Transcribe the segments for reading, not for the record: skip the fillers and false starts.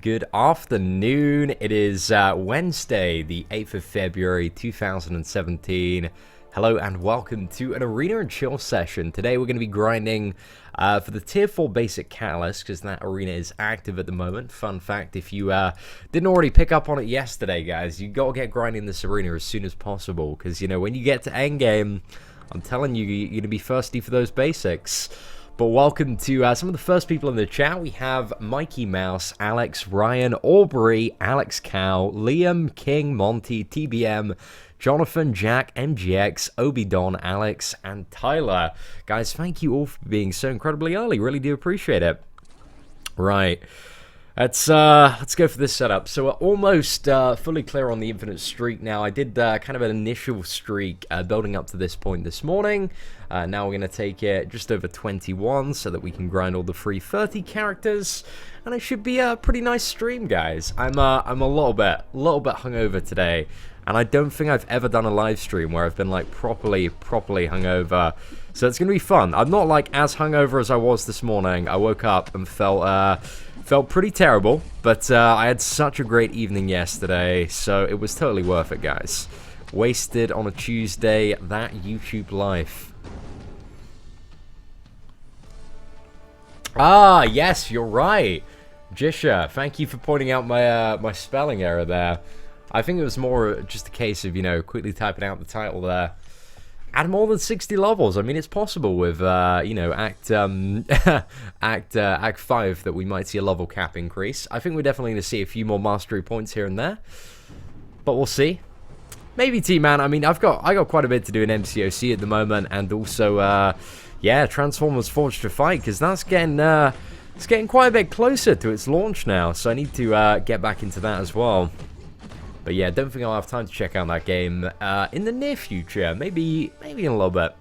good afternoon. It is Wednesday, the 8th of February, 2017. Hello and welcome to an Arena and Chill session. Today we're going to be grinding for the Tier 4 Basic Catalyst, because that arena is active at the moment. Fun fact, if you didn't already pick up on it yesterday, guys, you got to get grinding this arena as soon as possible, because, you know, when you get to endgame, I'm telling you, you're going to be thirsty for those basics. But welcome to some of the first people in the chat. We have Mikey Mouse, Alex, Ryan, Aubrey, Alex Cow, Liam, King, Monty, TBM, Jonathan, Jack, MGX, Obi-Don, Alex, and Tyler. Guys, thank you all for being so incredibly early. Really do appreciate it. Right. Let's go for this setup. So we're almost fully clear on the infinite streak now. I did kind of an initial streak building up to this point this morning. Now we're going to take it just over 21 so that we can grind all the free 30 characters. And it should be a pretty nice stream, guys. I'm a little bit hungover today. And I don't think I've ever done a live stream where I've been like properly hungover. So it's going to be fun. I'm not like as hungover as I was this morning. I woke up and felt pretty terrible, but I had such a great evening yesterday, so it was totally worth it, guys. Wasted on a Tuesday, that YouTube life. Ah, yes, you're right. Jisha, thank you for pointing out my my spelling error there. I think it was more just a case of, you know, quickly typing out the title there. Add more than 60 levels. I mean, it's possible with, you know, Act 5 that we might see a level cap increase. I think we're definitely going to see a few more mastery points here and there. But we'll see. Maybe T-Man. I mean, I got quite a bit to do in MCOC at the moment. And also, yeah, Transformers Forged to Fight. Because that's getting, it's getting quite a bit closer to its launch now. So I need to get back into that as well. But yeah, don't think I'll have time to check out that game in the near future. Maybe in a little bit.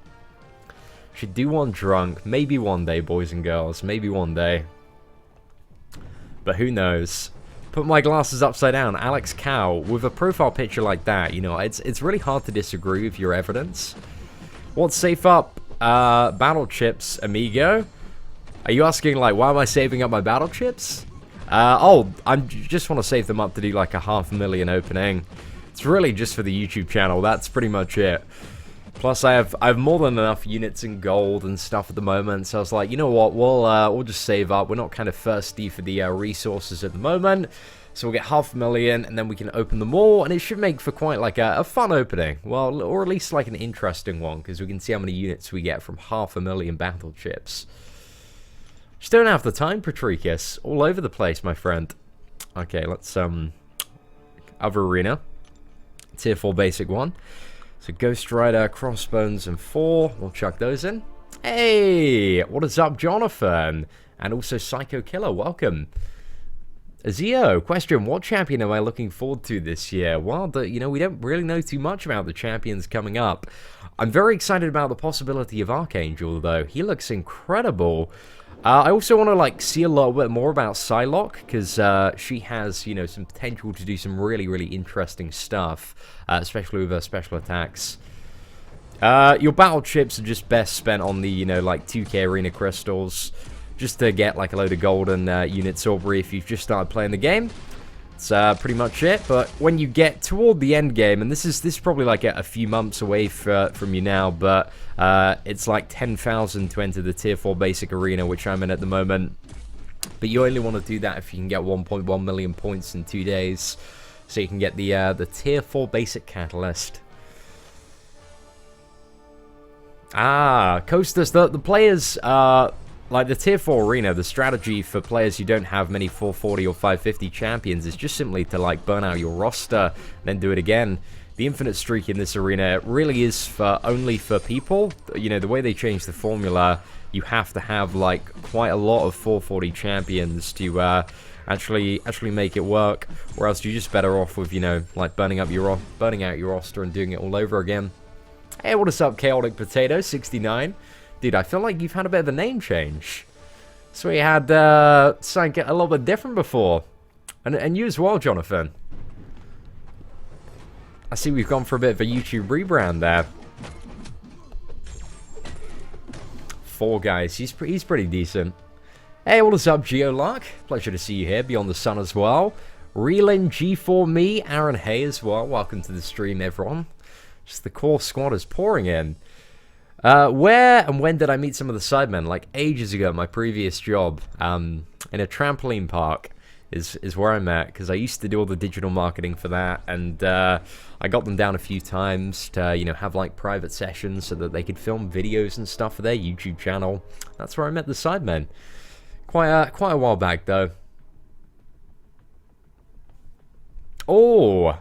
Should do one drunk. Maybe one day, boys and girls. Maybe one day. But who knows? Put my glasses upside down. Alex Cow, with a profile picture like that, you know, it's really hard to disagree with your evidence. What's safe up? Battle chips, amigo? Are you asking, like, why am I saving up my battle chips? Oh, I just want to save them up to do like a 500,000 opening. It's really just for the YouTube channel. That's pretty much it. Plus, I have more than enough units in gold and stuff at the moment. So I was like, you know what? We'll just save up. We're not kind of thirsty for the resources at the moment. So we'll get 500,000 and then we can open them all. And it should make for quite like a fun opening. Well, or at least like an interesting one. Because we can see how many units we get from 500,000 battle chips. Just don't have the time, Patricius. All over the place, my friend. Okay, let's, other arena. Tier 4 basic one. So Ghost Rider, Crossbones, and 4. We'll chuck those in. Hey! What is up, Jonathan? And also Psycho Killer, welcome. Zio, question, what champion am I looking forward to this year? Well, you know, we don't really know too much about the champions coming up. I'm very excited about the possibility of Archangel, though. He looks incredible. I also want to, like, see a little bit more about Psylocke, because she has, you know, some potential to do some really interesting stuff, especially with her special attacks. Your battle chips are just best spent on the, you know, like, 2k arena crystals, just to get, like, a load of golden units, Aubrey, if you've just started playing the game. That's pretty much it, but when you get toward the end game, and this is probably like a few months away from you now, but it's like 10,000 to enter the Tier 4 Basic Arena, which I'm in at the moment. But you only want to do that if you can get 1.1 million points in 2 days, so you can get the Tier 4 Basic Catalyst. Ah, Costas, the players... like the Tier 4 Arena, the strategy for players who don't have many 440 or 550 champions is just simply to, like, burn out your roster, then do it again. The infinite streak in this arena really is only for people. You know, the way they changed the formula, you have to have, like, quite a lot of 440 champions to actually make it work, or else you're just better off with, you know, like, burning out your roster and doing it all over again. Hey, what is up, Chaotic Potato 69? Dude, I feel like you've had a bit of a name change. So we had something a little bit different before. And you as well, Jonathan. I see we've gone for a bit of a YouTube rebrand there. 4 guys, he's pretty decent. Hey, what is up, Geolark? Pleasure to see you here, Beyond the Sun as well. Reelin G4Me, Arenaaaa as well. Welcome to the stream, everyone. Just the core squad is pouring in. Where and when did I meet some of the Sidemen? Like ages ago, my previous job, in a trampoline park is where I met, because I used to do all the digital marketing for that, and I got them down a few times to, you know, have like private sessions so that they could film videos and stuff for their YouTube channel. That's where I met the Sidemen. Quite a while back, though. Oh,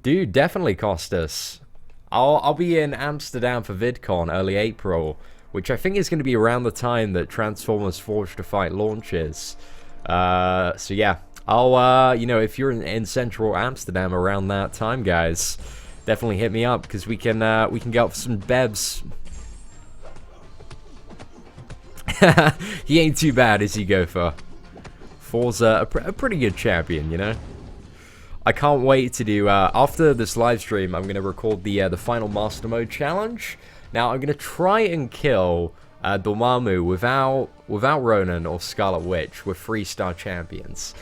dude, definitely Costas. I'll be in Amsterdam for VidCon early April, which I think is going to be around the time that Transformers Forged to Fight launches. So yeah, I'll you know, if you're in central Amsterdam around that time, guys, definitely hit me up, because we can get up for some bevs. He ain't too bad, is he, Gopher? Forza, a pretty good champion, you know? I can't wait to do, after this live stream, I'm going to record the final Master Mode challenge. Now, I'm going to try and kill Dormammu without Ronan or Scarlet Witch with 3-star champions.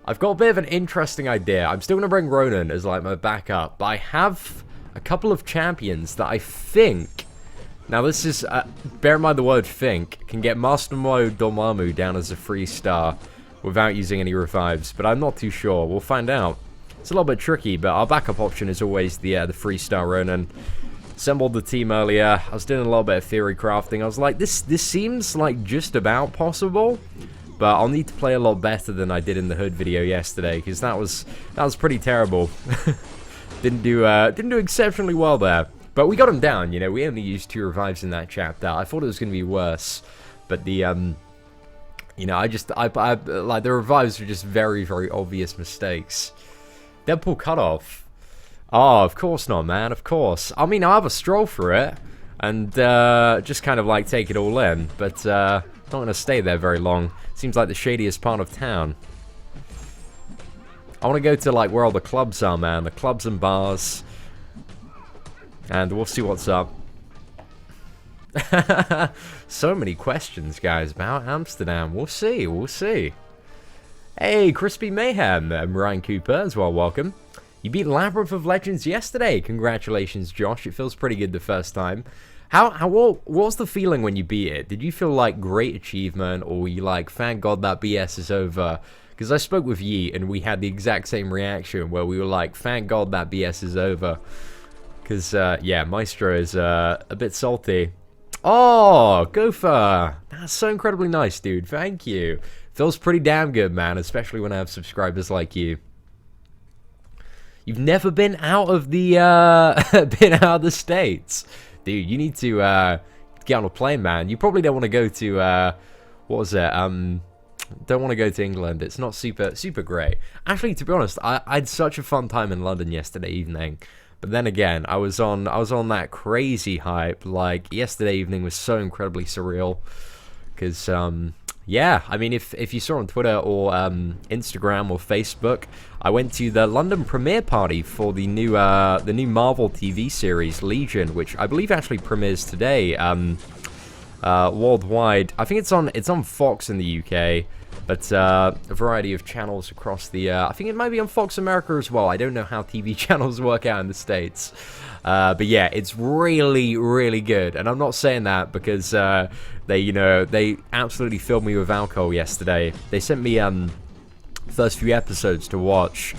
I've got a bit of an interesting idea. I'm still going to bring Ronan as, like, my backup, but I have a couple of champions that I think... Now, this is, bear in mind the word think, can get Master Mode Dormammu down as a 3-star without using any revives, but I'm not too sure. We'll find out. It's a little bit tricky, but our backup option is always the 3-star Ronan. Assembled the team earlier. I was doing a little bit of theory crafting. I was like, this seems like just about possible, but I'll need to play a lot better than I did in the Hood video yesterday, because that was pretty terrible. didn't do exceptionally well there. But we got him down, you know. We only used 2 revives in that chapter. I thought it was going to be worse. But the, you know, I like, the revives were just very, very obvious mistakes. Deadpool cutoff. Oh, of course not, man. Of course. I mean, I'll have a stroll for it. And, just kind of, like, take it all in. But, not going to stay there very long. Seems like the shadiest part of town. I want to go to, like, where all the clubs are, man. The clubs and bars. And we'll see what's up. So many questions, guys, about Amsterdam. We'll see, we'll see. Hey, Crispy Mayhem, Ryan Cooper as well, welcome. You beat Labyrinth of Legends yesterday. Congratulations, Josh. It feels pretty good the first time. What was the feeling when you beat it? Did you feel like great achievement, or were you like, thank God that BS is over? Because I spoke with Yi, and we had the exact same reaction, where we were like, thank God that BS is over. Because, yeah, Maestro is a bit salty. Oh, Gopher! That's so incredibly nice, dude. Thank you. Feels pretty damn good, man, especially when I have subscribers like you. You've never been out of the, States. Dude, you need to, get on a plane, man. You probably don't want to go to, what was it? Don't want to go to England. It's not super great. Actually, to be honest, I had such a fun time in London yesterday evening. But then again, I was on that crazy hype. Like, yesterday evening was so incredibly surreal. Because, yeah, I mean, if you saw on Twitter or Instagram or Facebook, I went to the London premiere party for the new Marvel TV series, Legion, which I believe actually premieres today, worldwide. I think it's on Fox in the UK. But a variety of channels across the... I think it might be on Fox America as well. I don't know how TV channels work out in the States. But yeah, it's really, really good. And I'm not saying that because they absolutely filled me with alcohol yesterday. They sent me first few episodes to watch.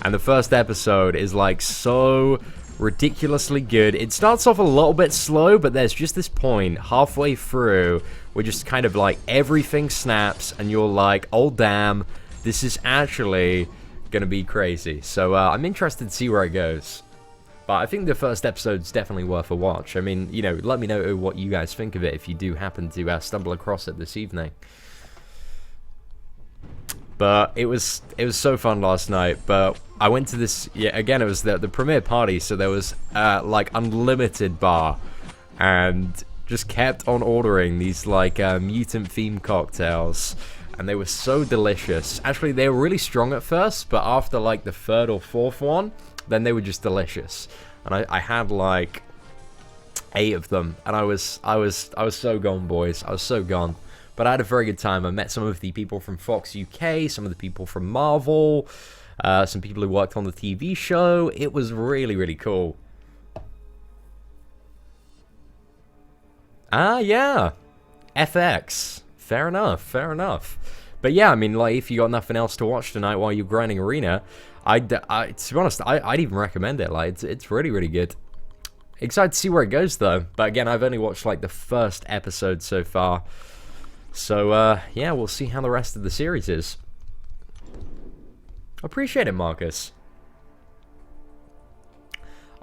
And the first episode is like so ridiculously good. It starts off a little bit slow, but there's just this point halfway through where just kind of like everything snaps and you're like, oh damn, this is actually gonna be crazy. So I'm interested to see where it goes. But I think the first episode's definitely worth a watch. I mean, you know, let me know what you guys think of it if you do happen to stumble across it this evening. But it was so fun last night. But I went to this, yeah, again, it was the premiere party, so there was like unlimited bar, and just kept on ordering these like mutant themed cocktails, and they were so delicious. Actually, they were really strong at first, but after like the 3rd or 4th one, then they were just delicious. And I had like 8 of them, and I was so gone, boys. I was so gone. But I had a very good time. I met some of the people from Fox UK, some of the people from Marvel, some people who worked on the TV show. It was really, really cool. Ah, yeah. FX. Fair enough, fair enough. But yeah, I mean, like, if you got nothing else to watch tonight while you're grinding Arena, to be honest, I'd even recommend it. Like, it's really, really good. Excited to see where it goes, though. But again, I've only watched, like, the first episode so far. So, yeah, we'll see how the rest of the series is. Appreciate it, Marcus.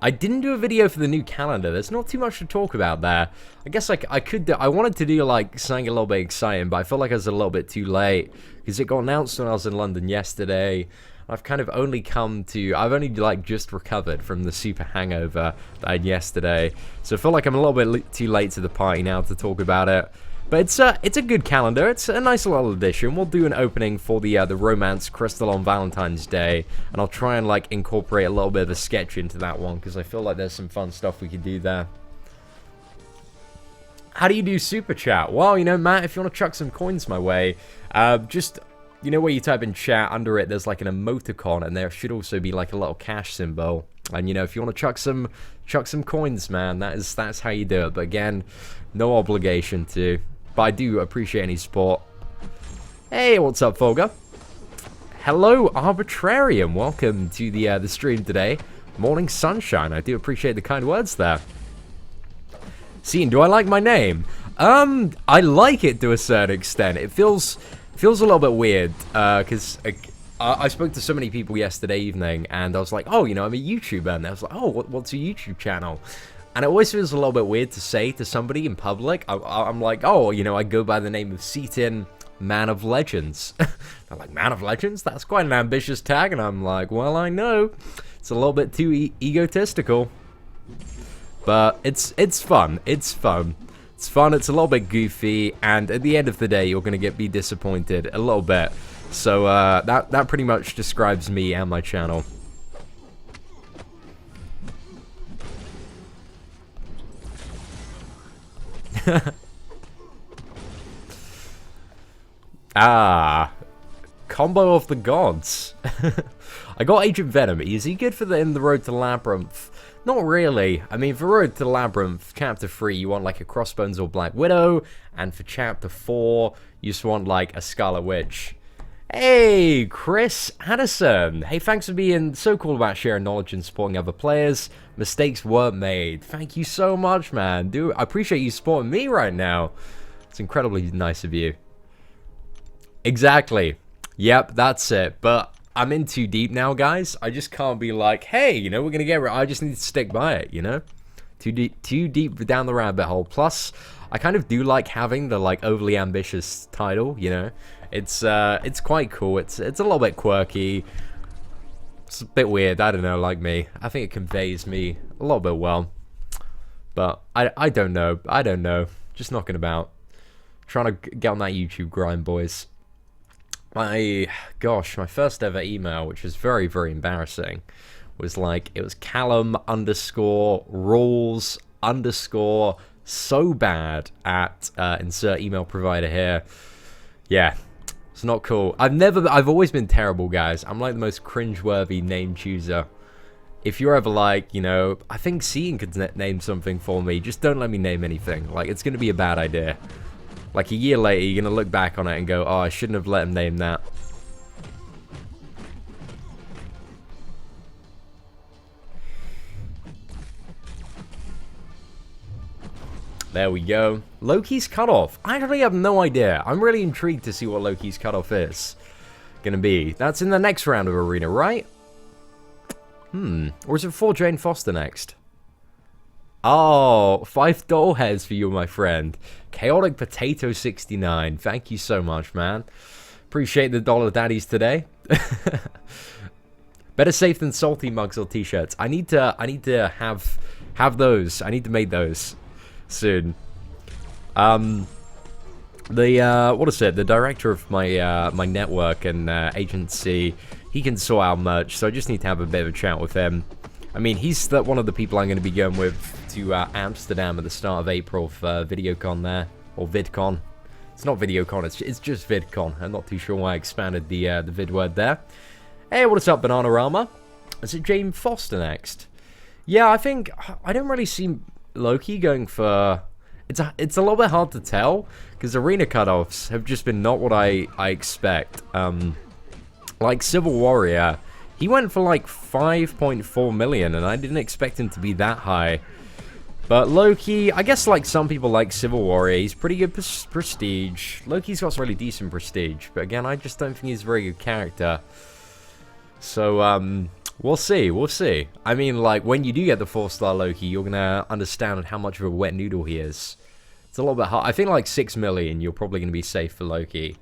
I didn't do a video for the new calendar. There's not too much to talk about there. I guess I could do, I wanted to do like something a little bit exciting, but I felt like I was a little bit too late because it got announced when I was in London yesterday. I've kind of only I've only like just recovered from the super hangover that I had yesterday. So I feel like I'm a little bit too late to the party now to talk about it. But it's a good calendar. It's a nice little addition. We'll do an opening for the Romance Crystal on Valentine's Day, and I'll try and like incorporate a little bit of a sketch into that one because I feel like there's some fun stuff we could do there. How do you do super chat? Well, you know, Matt, if you want to chuck some coins my way, just you know where you type in chat, under it there's like an emoticon, and there should also be like a little cash symbol. And you know, if you want to chuck some coins, man, that's how you do it. But again, no obligation to. But I do appreciate any support. Hey, what's up, Folga? Hello, Arbitrarian. Welcome to the stream today. Morning sunshine. I do appreciate the kind words there. Seatin, do I like my name? I like it to a certain extent. It feels a little bit weird because I spoke to so many people yesterday evening, and I was like, oh, you know, I'm a YouTuber, and I was like, oh, what's your YouTube channel? And it always feels a little bit weird to say to somebody in public. I'm like, oh, you know, I go by the name of Seatin, Man of Legends. They're like, Man of Legends? That's quite an ambitious tag. And I'm like, well, I know. It's a little bit too egotistical. But it's fun. It's fun. It's fun. It's a little bit goofy. And at the end of the day, you're going to be disappointed a little bit. So that pretty much describes me and my channel. Combo of the gods. I got Agent Venom. Is he good for in the Road to Labyrinth? Not really. I mean, for Road to Labyrinth, Chapter 3, you want like a Crossbones or Black Widow, and for Chapter 4, you just want like a Scarlet Witch. Hey, Chris Addison. Hey, thanks for being so cool about sharing knowledge and supporting other players. Mistakes weren't made. Thank you so much, man. Dude, I appreciate you supporting me right now. It's incredibly nice of you. Exactly. Yep, that's it. But I'm in too deep now, guys. I just can't be like, hey, you know, we're going to get... I just need to stick by it, you know? Too deep down the rabbit hole. Plus, I kind of do like having the, like, overly ambitious title, you know? It's quite cool. It's a little bit quirky. It's a bit weird. I don't know, like me. I think it conveys me a little bit well. But I don't know. I don't know. Just knocking about. Trying to get on that YouTube grind, boys. My first ever email, which was very, very embarrassing, was like, it was Callum_rules_so_bad at insert email provider here. Yeah. It's not cool. I've always been terrible, guys. I'm like the most cringeworthy name chooser. If you're ever like, you know, I think Seatin could name something for me. Just don't let me name anything. Like, it's going to be a bad idea. Like, a year later, you're going to look back on it and go, oh, I shouldn't have let him name that. There we go. Loki's cutoff. I actually have no idea. I'm really intrigued to see what Loki's cutoff is gonna be. That's in the next round of Arena, right? Or is it for Jane Foster next? Oh, 5 doll heads for you, my friend. Chaotic Potato 69. Thank you so much, man. Appreciate the dollar daddies today. Better safe than salty mugs or t-shirts. I need to have those. I need to make those soon. What is it? The director of my my network and agency, he can sort out merch, so I just need to have a bit of a chat with him. I mean, he's one of the people I'm going to be going with to Amsterdam at the start of April for VideoCon there, or VidCon. It's not VideoCon, it's just VidCon. I'm not too sure why I expanded the vid word there. Hey, what's up, Arenaaaa? Is it James Foster next? Yeah, I think I don't really see Loki going for. It's a little bit hard to tell because arena cutoffs have just been not what I expect. Like Civil Warrior, he went for like 5.4 million, and I didn't expect him to be that high. But Loki, I guess like some people like Civil Warrior, he's pretty good prestige. Loki's got some really decent prestige, but again, I just don't think he's a very good character. So, we'll see. I mean, like, when you do get the 4-star Loki, you're gonna understand how much of a wet noodle he is. It's a little bit hard. I think like 6 million, you're probably gonna be safe for Loki.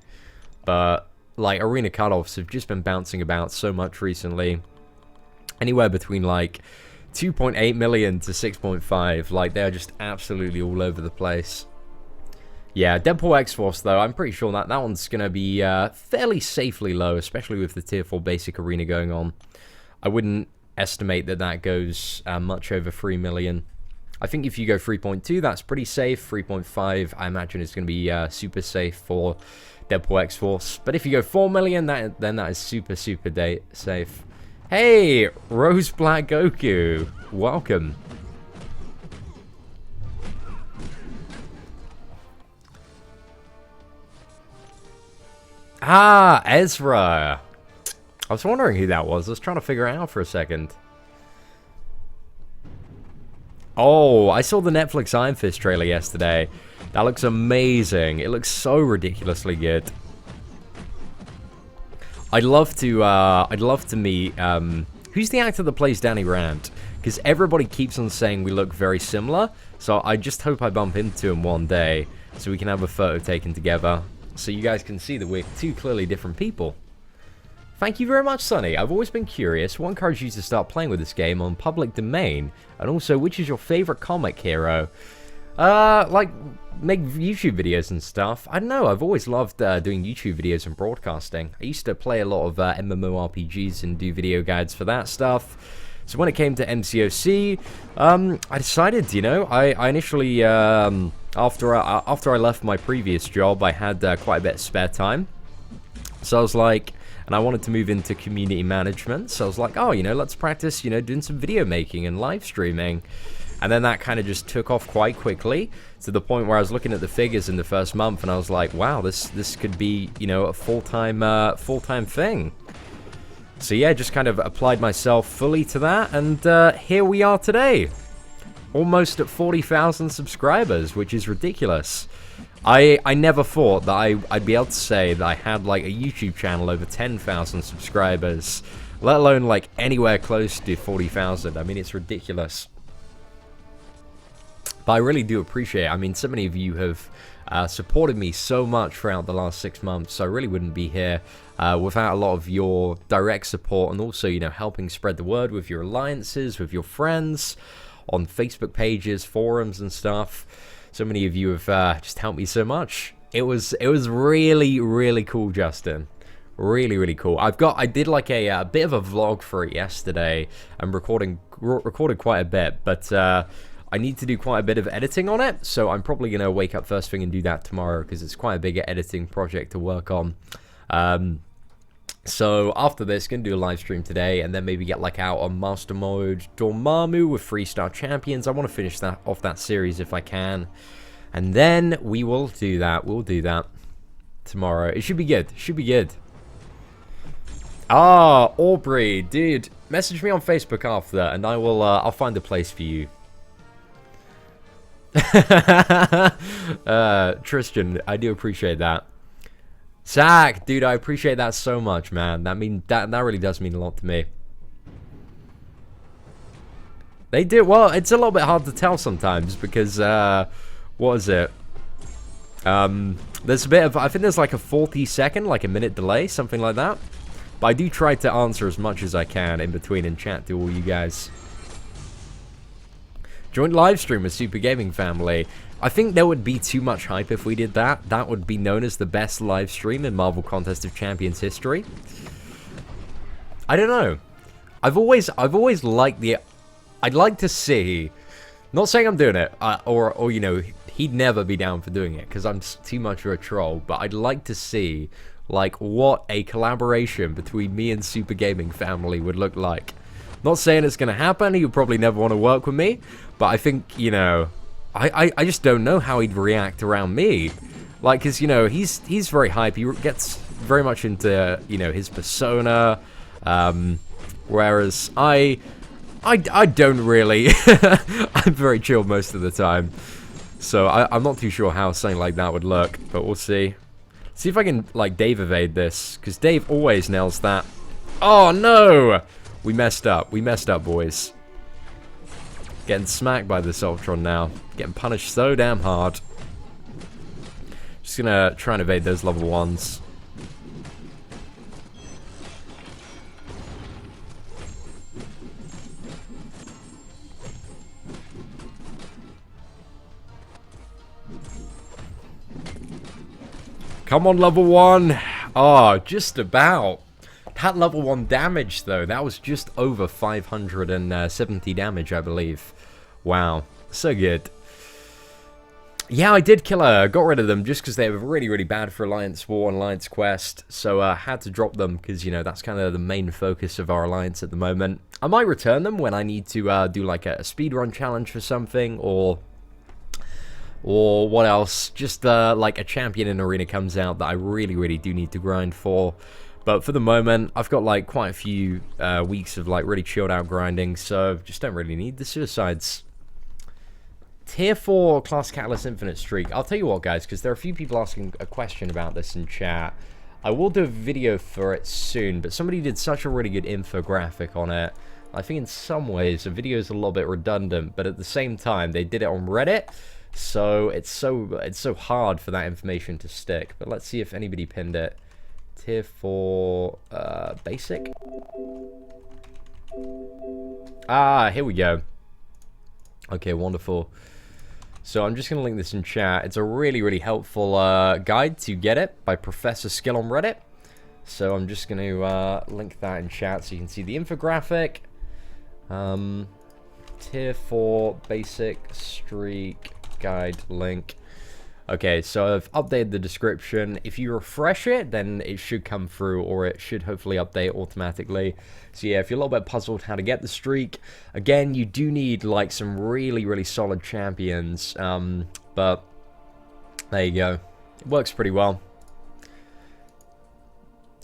But, like, arena cutoffs have just been bouncing about so much recently. Anywhere between, like, 2.8 million to 6.5. Like, they're just absolutely all over the place. Yeah, Deadpool X-Force, though, I'm pretty sure that one's going to be fairly safely low, especially with the Tier 4 basic arena going on. I wouldn't estimate that goes much over 3 million. I think if you go 3.2, that's pretty safe. 3.5, I imagine, is going to be super safe for Deadpool X-Force. But if you go 4 million, then that is super safe. Hey, Rose Black Goku, welcome. Ah, Ezra. I was wondering who that was. I was trying to figure it out for a second. Oh, I saw the Netflix Iron Fist trailer yesterday. That looks amazing. It looks so ridiculously good. I'd love to meet, who's the actor that plays Danny Rand? Because everybody keeps on saying we look very similar, so I just hope I bump into him one day, so we can have a photo taken together, so you guys can see that we're two clearly different people. Thank you very much, Sonny. I've always been curious, what encouraged you to start playing with this game on public domain? And also, which is your favorite comic hero? Like, make YouTube videos and stuff. I don't know, I've always loved doing YouTube videos and broadcasting. I used to play a lot of MMORPGs and do video guides for that stuff. So when it came to MCOC, I decided, you know, I initially, after I left my previous job, I had quite a bit of spare time. So I was like, and I wanted to move into community management. So I was like, oh, you know, let's practice, you know, doing some video making and live streaming. And then that kind of just took off quite quickly to the point where I was looking at the figures in the first month and I was like, wow, this could be, you know, a full-time thing. So yeah, just kind of applied myself fully to that, and here we are today. Almost at 40,000 subscribers, which is ridiculous. I never thought that I'd be able to say that I had like a YouTube channel over 10,000 subscribers, let alone like anywhere close to 40,000. I mean, it's ridiculous. But I really do appreciate it. I mean, so many of you have supported me so much throughout the last 6 months, so I really wouldn't be here without a lot of your direct support, and also, you know, helping spread the word with your alliances, with your friends, on Facebook pages, forums, and stuff. So many of you have just helped me so much. It was really, really cool, Justin. Really, really cool. I did like a bit of a vlog for it yesterday. I'm recorded quite a bit, but I need to do quite a bit of editing on it, so I'm probably going to wake up first thing and do that tomorrow, because it's quite a big editing project to work on. So after this, going to do a live stream today, and then maybe get like out on Master Mode Dormammu with 3-star champions. I want to finish that off that series if I can, and then we will do that. We'll do that tomorrow. It should be good. Should be good. Ah, Aubrey, dude, message me on Facebook after, and I will. I'll find a place for you. Tristan, I do appreciate that. Zach, dude, I appreciate that so much, man. That really does mean a lot to me. They do. Well, it's a little bit hard to tell sometimes because what is it? There's a bit of, I think there's like a 40-second, like a minute delay, something like that. But I do try to answer as much as I can in between and chat to all you guys. Joint live stream with Super Gaming Family. I think there would be too much hype if we did that. That would be known as the best live stream in Marvel Contest of Champions history. I don't know. I've always liked the. I'd like to see. Not saying I'm doing it, or you know, he'd never be down for doing it because I'm too much of a troll. But I'd like to see, like, what a collaboration between me and Super Gaming Family would look like. Not saying it's going to happen. He would probably never want to work with me. But I think, you know, I just don't know how he'd react around me. Like, because, you know, he's very hype. He gets very much into, you know, his persona. Whereas I don't really. I'm very chill most of the time. So I'm not too sure how something like that would look. But we'll see. See if I can, like, Dave evade this. Because Dave always nails that. Oh, no! We messed up. We messed up, boys. Getting smacked by this Ultron now. Getting punished so damn hard. Just gonna try and evade those level 1s. Come on, level 1. Oh, just about. That level 1 damage, though, that was just over 570 damage, I believe. Wow. So good. Yeah, I did kill her. Got rid of them just because they were really, really bad for Alliance War and Alliance Quest. So I had to drop them because, you know, that's kind of the main focus of our Alliance at the moment. I might return them when I need to do, like, a speedrun challenge for something, or what else? Just, like, a champion in Arena comes out that I really, really do need to grind for. But for the moment, I've got, like, quite a few weeks of, like, really chilled out grinding, so just don't really need the suicides. Tier 4 Class Catalyst Infinite Streak. I'll tell you what, guys, because there are a few people asking a question about this in chat. I will do a video for it soon, but somebody did such a really good infographic on it. I think in some ways the video is a little bit redundant, but at the same time, they did it on Reddit, so it's so hard for that information to stick. But let's see if anybody pinned it. Tier 4 basic. Ah, here we go. Okay, wonderful. So I'm just going to link this in chat. It's a really, really helpful guide to get it by Professor Skill on Reddit. So I'm just going to link that in chat so you can see the infographic. Tier 4 basic streak guide link. Okay, so I've updated the description. If you refresh it, then it should come through, or it should hopefully update automatically. So yeah, if you're a little bit puzzled how to get the streak, again, you do need like some really, really solid champions. But there you go. It works pretty well.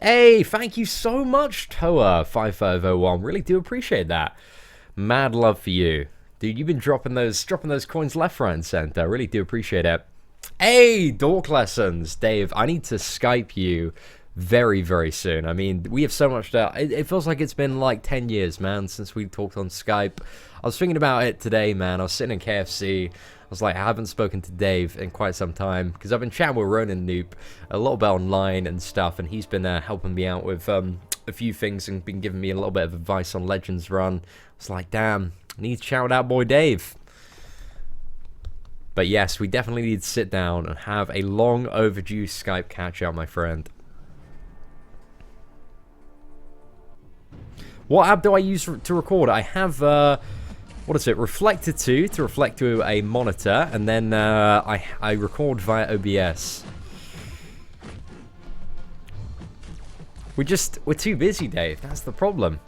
Hey, thank you so much, Toa5501. Really do appreciate that. Mad love for you. Dude, you've been dropping those coins left, right, and center. I really do appreciate it. Hey, Dork Lessons, Dave, I need to Skype you very, very soon. I mean, we have so much to... It feels like it's been like 10 years, man, since we talked on Skype. I was thinking about it today, man. I was sitting in KFC. I was like, I haven't spoken to Dave in quite some time, because I've been chatting with Ronan Noop a little bit online and stuff, and he's been helping me out with a few things and been giving me a little bit of advice on Legends Run. I was like, damn, I need to shout out boy Dave. But yes, we definitely need to sit down and have a long overdue Skype catch-up, my friend. What app do I use to record? I have, what is it, Reflector 2 to reflect to a monitor, and then I record via OBS. We're too busy, Dave. That's the problem.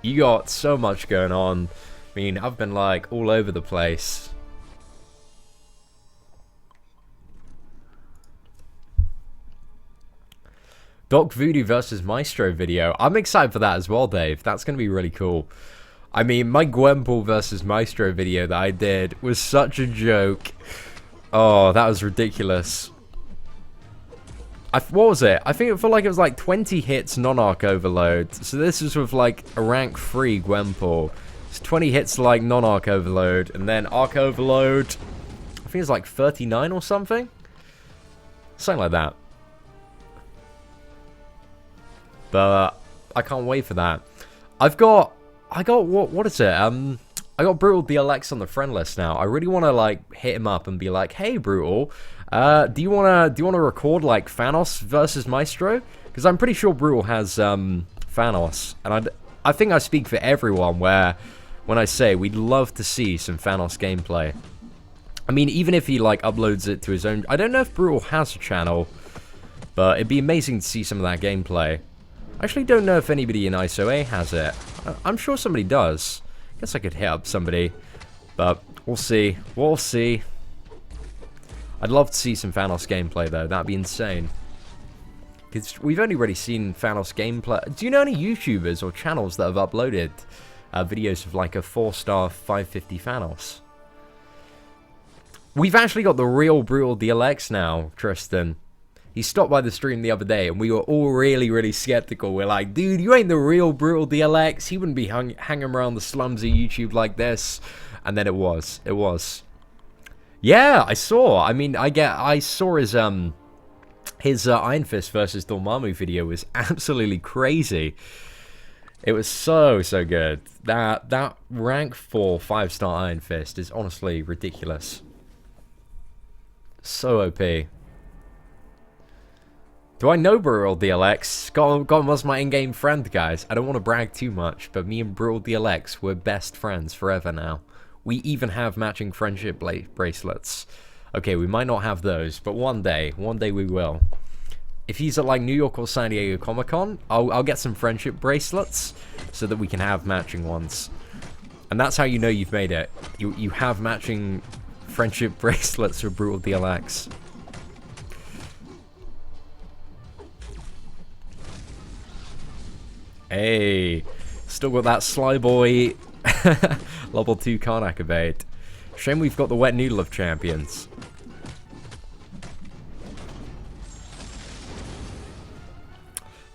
You got so much going on. I mean, I've been like all over the place. Doc Voodoo versus Maestro video. I'm excited for that as well, Dave. That's going to be really cool. I mean, my Gwenpool versus Maestro video that I did was such a joke. Oh, that was ridiculous. What was it? I think it felt like it was like 20 hits non-arc overload. So this was with like a rank 3 Gwenpool. 20 hits like non-arc overload, and then arc overload, I think it's like 39 or something. Something like that. But I can't wait for that. I got what is it? I got Brutal DLX on the friend list now. I really want to like hit him up and be like, hey Brutal, do you wanna record like Thanos versus Maestro? Because I'm pretty sure Brutal has Thanos, and I think I speak for everyone where when I say we'd love to see some Thanos gameplay. I mean, even if he, like, uploads it to his own... I don't know if Brutal has a channel, but it'd be amazing to see some of that gameplay. I actually don't know if anybody in ISO-A has it. I'm sure somebody does. Guess I could hit up somebody, but we'll see. We'll see. I'd love to see some Thanos gameplay, though. That'd be insane. Because we've only really seen Thanos gameplay. Do you know any YouTubers or channels that have uploaded videos of, like, a 4-star 550 Thanos? We've actually got the real Brutal DLX now, Tristan. He stopped by the stream the other day, and we were all really, really skeptical. We're like, dude, you ain't the real Brutal DLX. He wouldn't be hanging around the slums of YouTube like this. And then it was. It was. Yeah, I saw. I mean, I saw his Iron Fist versus Dormammu video was absolutely crazy. It was so good. That rank 4 5-star Iron Fist is honestly ridiculous. So OP. Do I know Brutal DLX? God was my in-game friend, guys. I don't want to brag too much, but me and Brutal DLX, we're best friends forever now. We even have matching friendship bracelets. Okay, we might not have those, but one day we will. If he's at, like, New York or San Diego Comic-Con, I'll get some friendship bracelets so that we can have matching ones. And that's how you know you've made it. You have matching friendship bracelets with Brutal DLX. Hey, still got that Sly Boy level 2 can't activate. Shame we've got the Wet Noodle of champions.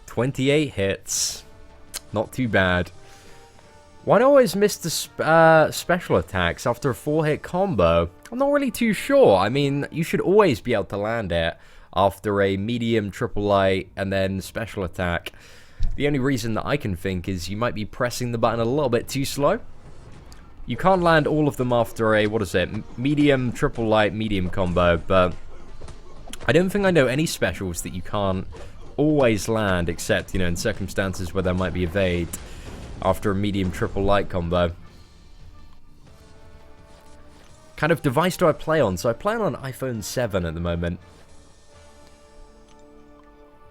"28 hits. Not too bad. Why do I always miss the special attacks after a 4-hit combo? I'm not really too sure. I mean, you should always be able to land it after a medium, triple light, and then special attack. The only reason that I can think is you might be pressing the button a little bit too slow. You can't land all of them after a, what is it, medium, triple light, medium combo, but I don't think I know any specials that you can't always land, except, you know, in circumstances where there might be evade after a medium, triple light combo. Kind of device do I play on? So I play on an iPhone 7 at the moment.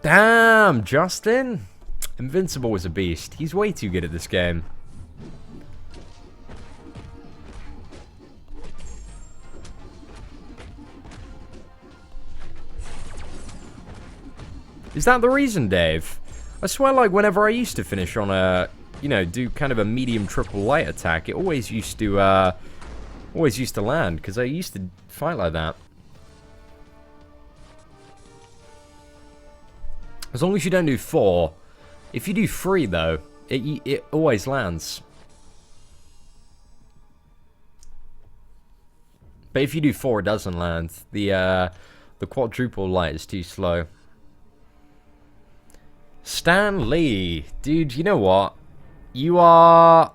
Damn, Justin! Invincible is a beast. He's way too good at this game. Is that the reason, Dave? I swear, like, whenever I used to finish on a, you know, do kind of a medium triple light attack, it always used to land, because I used to fight like that. As long as you don't do 4. If you do 3, though, it always lands. But if you do 4, it doesn't land. The quadruple light is too slow. Stan Lee. Dude, you know what? You are...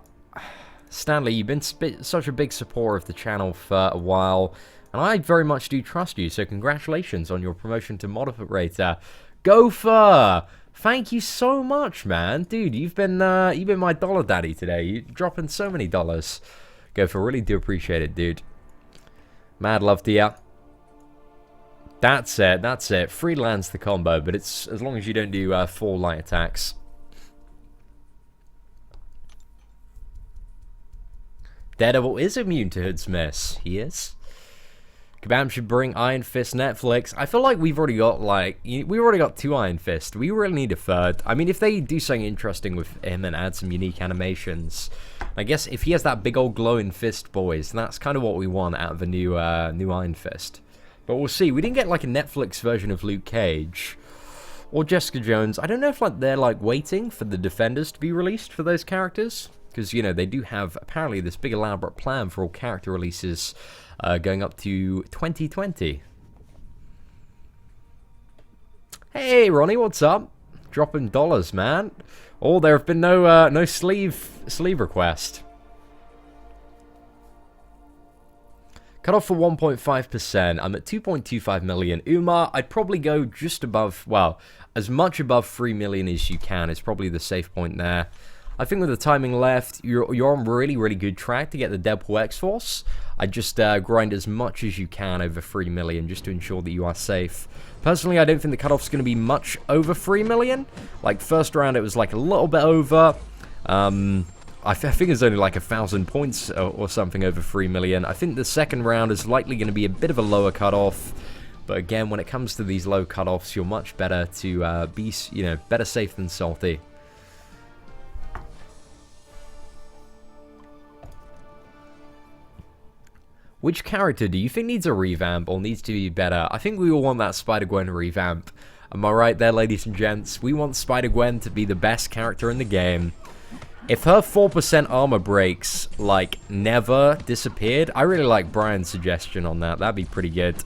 Stanley, you've been such a big supporter of the channel for a while, and I very much do trust you, so congratulations on your promotion to moderator. Gopher! Thank you so much, man. Dude, you've been my dollar daddy today. You're dropping so many dollars. Gopher, really do appreciate it, dude. Mad love to ya. That's it, that's it. 3 lands the combo, but it's as long as you don't do 4 light attacks. Daredevil is immune to Hood's miss. He is. Kabam should bring Iron Fist Netflix. I feel like we've already got, like, we've already got 2 Iron Fist. We really need a 3rd. I mean, if they do something interesting with him and add some unique animations, I guess if he has that big old glowing fist, boys, that's kind of what we want out of a new Iron Fist. But we'll see. We didn't get, like, a Netflix version of Luke Cage or Jessica Jones. I don't know if, like, they're, like, waiting for the Defenders to be released for those characters. Because, you know, they do have, apparently, this big elaborate plan for all character releases going up to 2020. Hey, Ronnie, what's up? Dropping dollars, man. Oh, there have been no sleeve request. Cut off for 1.5%. I'm at 2.25 million. Umar, I'd probably go just above, well, as much above 3 million as you can is probably the safe point there. I think with the timing left, you're on really, really good track to get the Deadpool X-Force. I just grind as much as you can over 3 million just to ensure that you are safe. Personally, I don't think the cutoff's going to be much over 3 million. Like, first round, it was like a little bit over. I think it's only like 1,000 points or something over 3 million. I think the second round is likely going to be a bit of a lower cutoff. But again, when it comes to these low cutoffs, you're much better to be, better safe than salty. Which character do you think needs a revamp or needs to be better? I think we all want that Spider-Gwen revamp. Am I right there, ladies and gents? We want Spider-Gwen to be the best character in the game. If her 4% armor breaks, like, never disappeared, I really like Brian's suggestion on that. That'd be pretty good.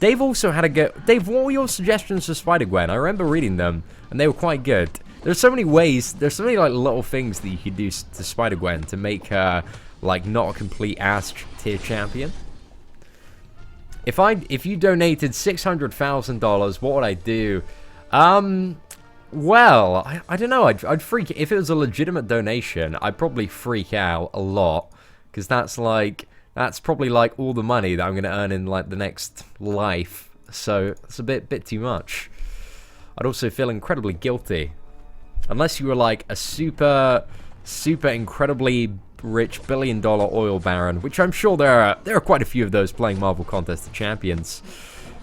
Dave also had a go. Dave, what were your suggestions for Spider-Gwen? I remember reading them, and they were quite good. There's so many ways, there's so many, like, little things that you could do to Spider-Gwen to make her, like, not a complete ass-tier champion. If you donated $600,000, what would I do? Well, I don't know. I'd freak. If it was a legitimate donation, I'd probably freak out a lot, because that's probably like all the money that I'm going to earn in like the next life. So it's a bit too much. I'd also feel incredibly guilty, unless you were like a super incredibly rich billion-dollar oil baron, which I'm sure there are quite a few of those playing Marvel Contest of Champions.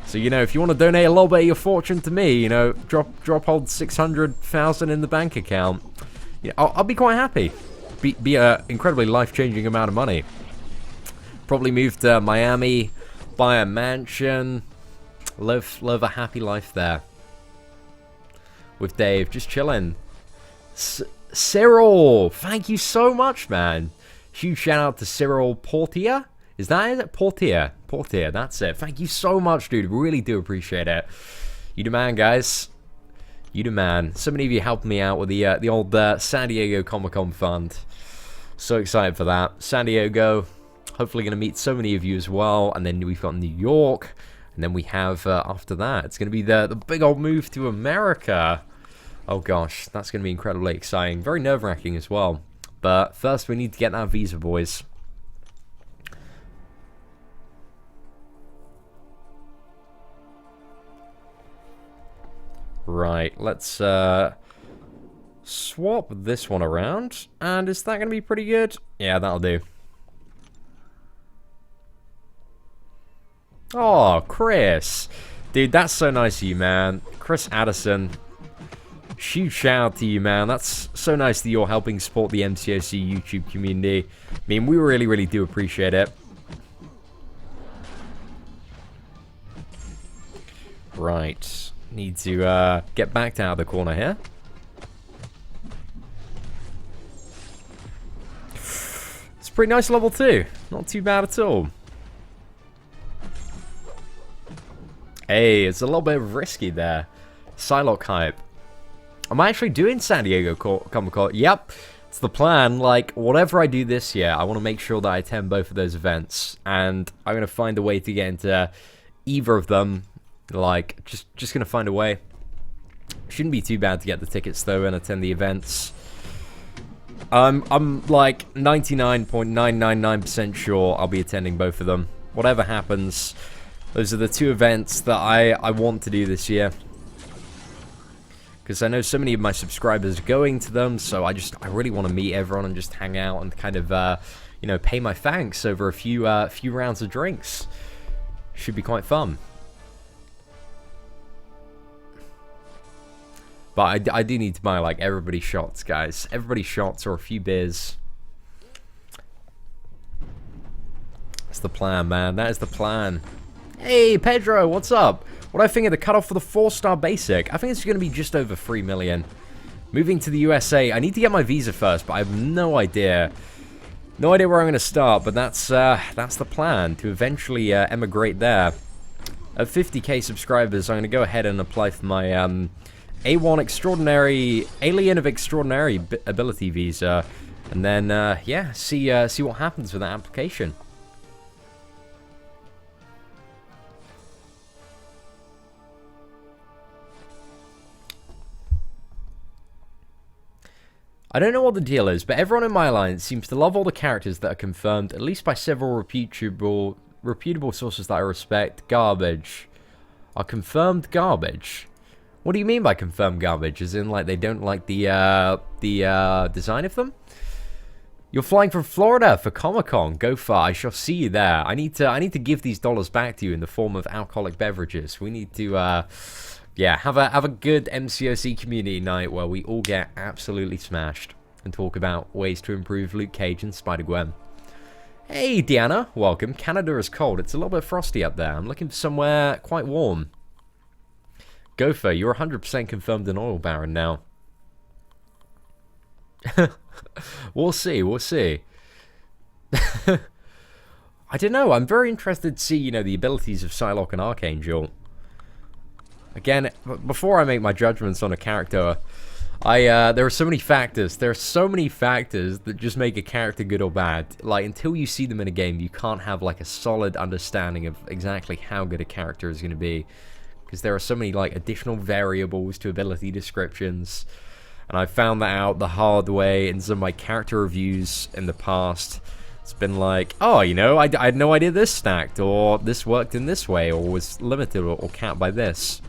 So, if you want to donate a little bit of your fortune to me, drop hold 600,000 in the bank account. I'll be quite happy. Be a incredibly life-changing amount of money. Probably move to Miami, buy a mansion, live a happy life there. With Dave, just chilling. Cyril, thank you so much, man. Huge shout out to Cyril Portier. Is it? Portier, that's it. Thank you so much, dude. Really do appreciate it. You the man, guys. You the man. So many of you helped me out with the old San Diego Comic-Con fund. So excited for that. San Diego, hopefully going to meet so many of you as well. And then we've got New York. And then we have, after that, it's going to be the big old move to America. Oh gosh, that's going to be incredibly exciting. Very nerve-wracking as well. But first, we need to get that visa, boys. Right, let's swap this one around. And is that going to be pretty good? Yeah, that'll do. Oh, Chris. Dude, that's so nice of you, man. Chris Addison. Huge shout out to you, man. That's so nice that you're helping support the MCOC YouTube community. I mean, we really, really do appreciate it. Right. Need to get back out of the corner here. It's a pretty nice level 2. Not too bad at all. Hey, it's a little bit risky there. Psylocke hype. Am I actually doing San Diego Comic-Con? Yep, it's the plan. Like, whatever I do this year, I want to make sure that I attend both of those events. And I'm going to find a way to get into either of them. Like, just going to find a way. Shouldn't be too bad to get the tickets, though, and attend the events. I'm like 99.999% sure I'll be attending both of them. Whatever happens, those are the two events that I want to do this year. Because I know so many of my subscribers are going to them, so I really want to meet everyone and just hang out and kind of, pay my thanks over a few rounds of drinks. Should be quite fun. But I do need to buy, like, everybody shots, guys. Everybody shots or a few beers. That's the plan, man. That is the plan. Hey, Pedro, what's up? What do I think of the cutoff for the 4-star basic? I think it's going to be just over 3 million. Moving to the USA. I need to get my visa first, but I have no idea. No idea where I'm going to start, but that's the plan, to eventually emigrate there. At 50k subscribers, I'm going to go ahead and apply for my A1 Extraordinary, Alien of Extraordinary Ability visa. And then, yeah, see what happens with that application. I don't know what the deal is, but everyone in my alliance seems to love all the characters that are confirmed, at least by several reputable sources that I respect. Garbage. Are confirmed garbage? What do you mean by confirmed garbage? As in, like, they don't like the design of them? You're flying from Florida for Comic-Con. Go far. I shall see you there. I need to give these dollars back to you in the form of alcoholic beverages. We need to, yeah, have a good MCOC community night where we all get absolutely smashed and talk about ways to improve Luke Cage and Spider-Gwen. Hey, Deanna. Welcome. Canada is cold. It's a little bit frosty up there. I'm looking for somewhere quite warm. Gopher, you're 100% confirmed an oil baron now. We'll see, we'll see. I don't know, I'm very interested to see, you know, the abilities of Psylocke and Archangel. Again, before I make my judgments on a character, there are so many factors. There are so many factors that just make a character good or bad. Like, until you see them in a game, you can't have, like, a solid understanding of exactly how good a character is going to be. Because there are so many, like, additional variables to ability descriptions. And I found that out the hard way in some of my character reviews in the past. It's been like, oh, you know, I had no idea this stacked, or this worked in this way, or was limited or capped by this.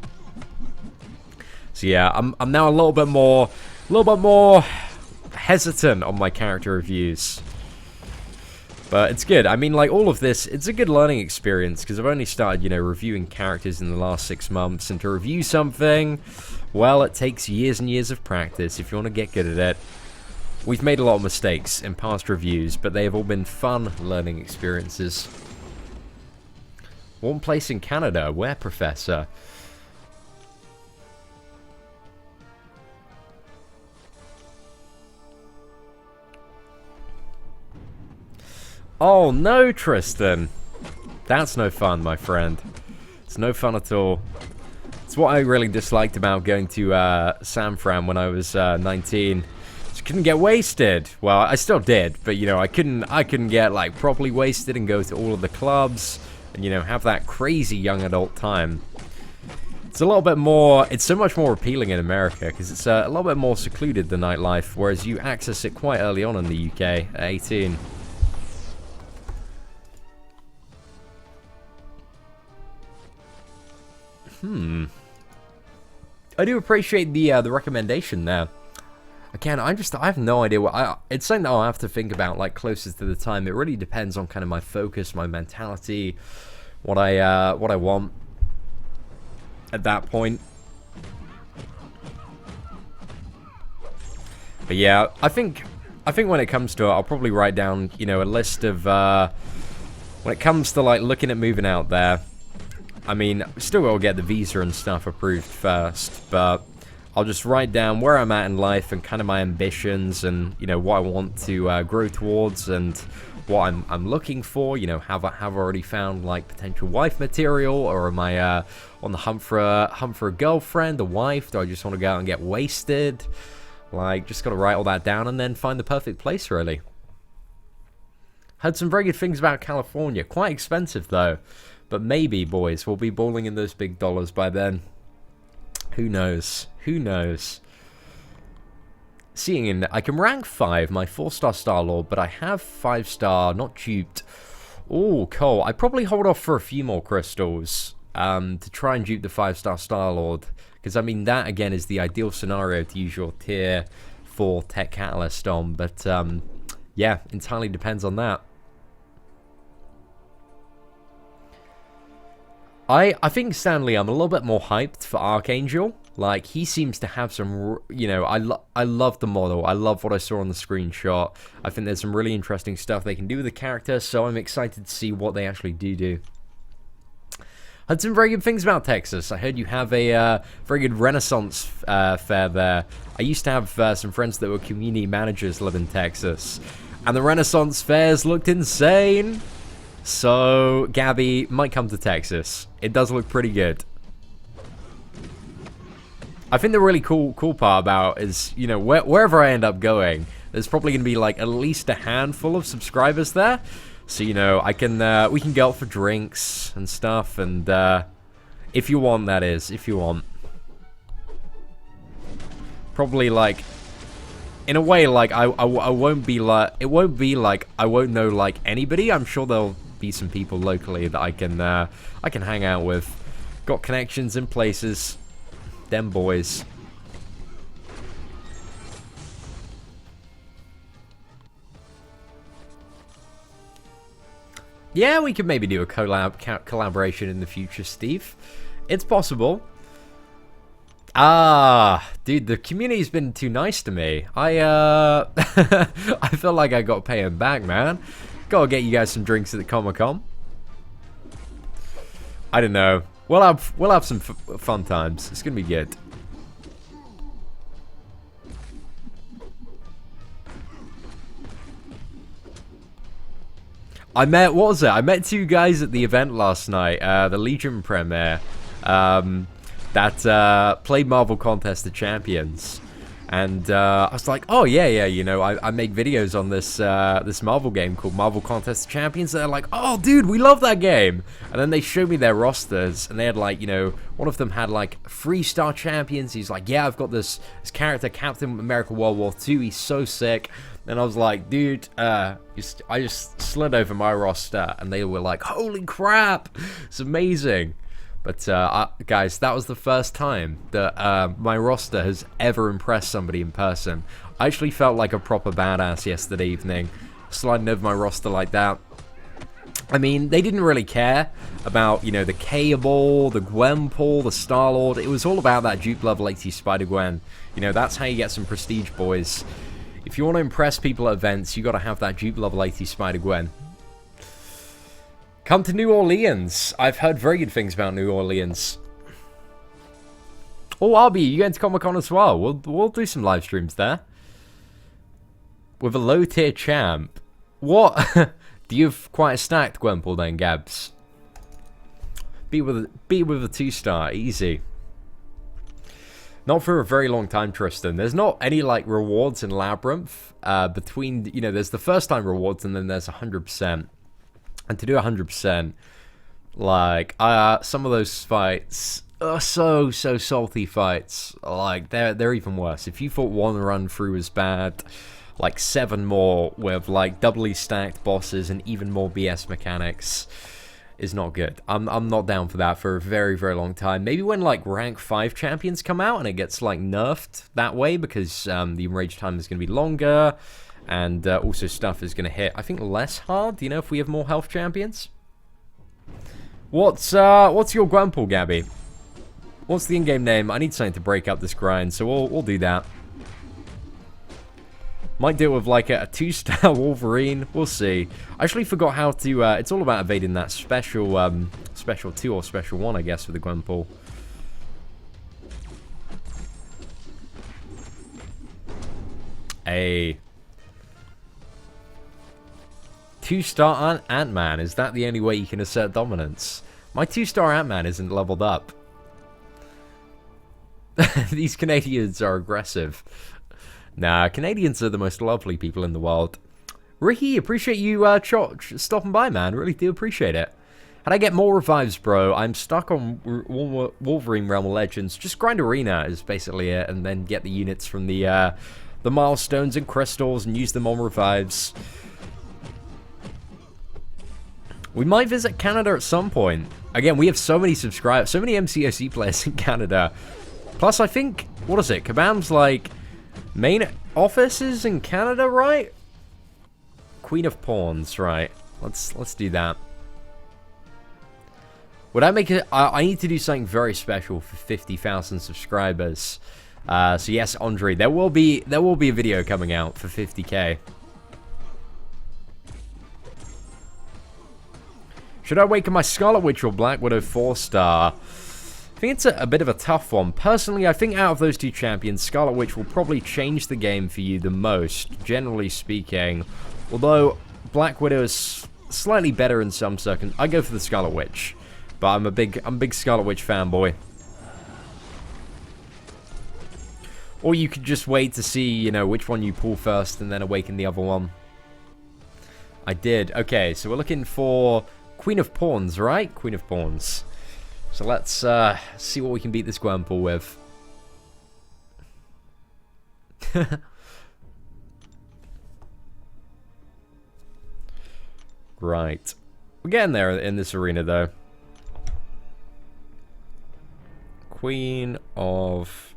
So yeah, I'm now a little bit more hesitant on my character reviews. But it's good. I mean, like, all of this, it's a good learning experience, because I've only started, you know, reviewing characters in the last 6 months, and to review something, well, it takes years and years of practice if you want to get good at it. We've made a lot of mistakes in past reviews, but they have all been fun learning experiences. One place in Canada. Where, Professor? Oh no, Tristan. That's no fun, my friend. It's no fun at all. It's what I really disliked about going to San Fran when I was 19. Just couldn't get wasted. Well, I still did, but you know, I couldn't get like properly wasted and go to all of the clubs and, you know, have that crazy young adult time. It's a little bit more, it's so much more appealing in America because it's a little bit more secluded, the nightlife, whereas you access it quite early on in the UK at 18. I do appreciate the recommendation there. Again, I have no idea what it's something that I'll have to think about, like, closest to the time. It really depends on kind of my focus, my mentality, what I want at that point. But yeah, I think when it comes to it, I'll probably write down, you know, a list of when it comes to like looking at moving out there. I mean, still gotta get the visa and stuff approved first, but I'll just write down where I'm at in life and kind of my ambitions and, you know, what I want to grow towards and what I'm looking for. You know, have I already found like potential wife material, or am I on the hunt for a girlfriend, a wife? Do I just want to go out and get wasted? Like, just gotta write all that down and then find the perfect place, really. Heard some very good things about California. Quite expensive though. But maybe, boys, we'll be balling in those big dollars by then. Who knows? Who knows? Seeing in, I can rank 5, my 4-star Star-Lord, but I have 5-star, not duped. Oh, Cole, I'd probably hold off for a few more crystals to try and dupe the 5-star Star-Lord. Because, I mean, that, again, is the ideal scenario to use your tier 4 Tech Catalyst on. But, yeah, entirely depends on that. I think, Stanley, I'm a little bit more hyped for Archangel. Like, he seems to have some, you know, I love the model. I love what I saw on the screenshot. I think there's some really interesting stuff they can do with the character, so I'm excited to see what they actually do. Heard some very good things about Texas. I heard you have a very good Renaissance fair there. I used to have some friends that were community managers live in Texas, and the Renaissance fairs looked insane. So, Gabby might come to Texas. It does look pretty good. I think the really cool part about is, you know, wherever I end up going, there's probably going to be like at least a handful of subscribers there. So, you know, we can go out for drinks and stuff, and if you want, that is, if you want. Probably like in a way, like, I won't be like, it won't be like I won't know, like, anybody. I'm sure there'll be some people locally that I can hang out with. Got connections in places. Them boys. Yeah, we could maybe do a collaboration in the future, Steve. It's possible. Ah, dude, the community's been too nice to me. I feel like I got to pay him back, man. Gotta get you guys some drinks at the Comic-Con. I don't know. We'll have some fun times. It's gonna be good. I met two guys at the event last night, the Legion premiere, that played Marvel Contest of Champions, and I was like, oh yeah, you know, I make videos on this this Marvel game called Marvel Contest of Champions. They're like, oh dude, we love that game, and then they showed me their rosters, and they had like, you know, one of them had like 3-star champions. He's like, yeah, I've got this character, Captain America World War II. He's so sick. And I was like, dude, I just slid over my roster, and they were like, holy crap, it's amazing. But, guys, that was the first time that my roster has ever impressed somebody in person. I actually felt like a proper badass yesterday evening, sliding over my roster like that. I mean, they didn't really care about, you know, the Cable, the Gwenpool, the Star-Lord. It was all about that Duke level 80 Spider-Gwen. You know, that's how you get some prestige, boys. If you want to impress people at events, you got to have that Duke level 80 Spider-Gwen. Come to New Orleans. I've heard very good things about New Orleans. Oh, Arby, you going to Comic-Con as well? We'll do some live streams there. With a low-tier champ. What? Do you have quite a stacked Gwenpool then, Gabs? Beat with a 2-star, easy. Not for a very long time, Tristan. There's not any, like, rewards in Labyrinth. Between, you know, there's the first-time rewards, and then there's 100%. And to do 100%, like, some of those fights are so salty fights. Like, they're even worse. If you thought one run through was bad, like, 7 more with, like, doubly stacked bosses and even more BS mechanics is not good. I'm not down for that for a very, very long time. Maybe when, like, rank 5 champions come out and it gets, like, nerfed that way, because the enrage time is going to be longer, and also stuff is going to hit, I think, less hard, you know, if we have more health champions. What's your Gwenpool, Gabby? What's the in-game name? I need something to break up this grind, so we'll do that. Might do it with, like, a 2-star Wolverine. We'll see. I actually forgot how to... it's all about evading that special, special 2 or special 1, I guess, with the Gwenpool. A 2-star Ant-Man. Is that the only way you can assert dominance? My 2-star Ant-Man isn't leveled up. These Canadians are aggressive. Nah, Canadians are the most lovely people in the world. Ricky, appreciate you stopping by, man. Really do appreciate it. How'd I get more revives, bro? I'm stuck on Wolverine Realm of Legends. Just grind Arena is basically it, and then get the units from the milestones and crystals and use them on revives. We might visit Canada at some point. Again, we have so many subscribers, so many MCOC players in Canada. Plus, I think, what is it? Kabam's, like, main offices in Canada, right? Queen of Pawns, right? Let's do that. Would I make it? I need to do something very special for 50,000 subscribers. So yes, Andre, there will be a video coming out for 50k. Should I awaken my Scarlet Witch or Black Widow 4-star? I think it's a bit of a tough one. Personally, I think out of those two champions, Scarlet Witch will probably change the game for you the most, generally speaking. Although Black Widow is slightly better in some circumstances. I go for the Scarlet Witch, but I'm a big Scarlet Witch fanboy. Or you could just wait to see, you know, which one you pull first and then awaken the other one. I did. Okay, so we're looking for Queen of Pawns, right? Queen of Pawns. So let's see what we can beat this Gwenpool with. Right. We're getting there in this arena, though. Queen of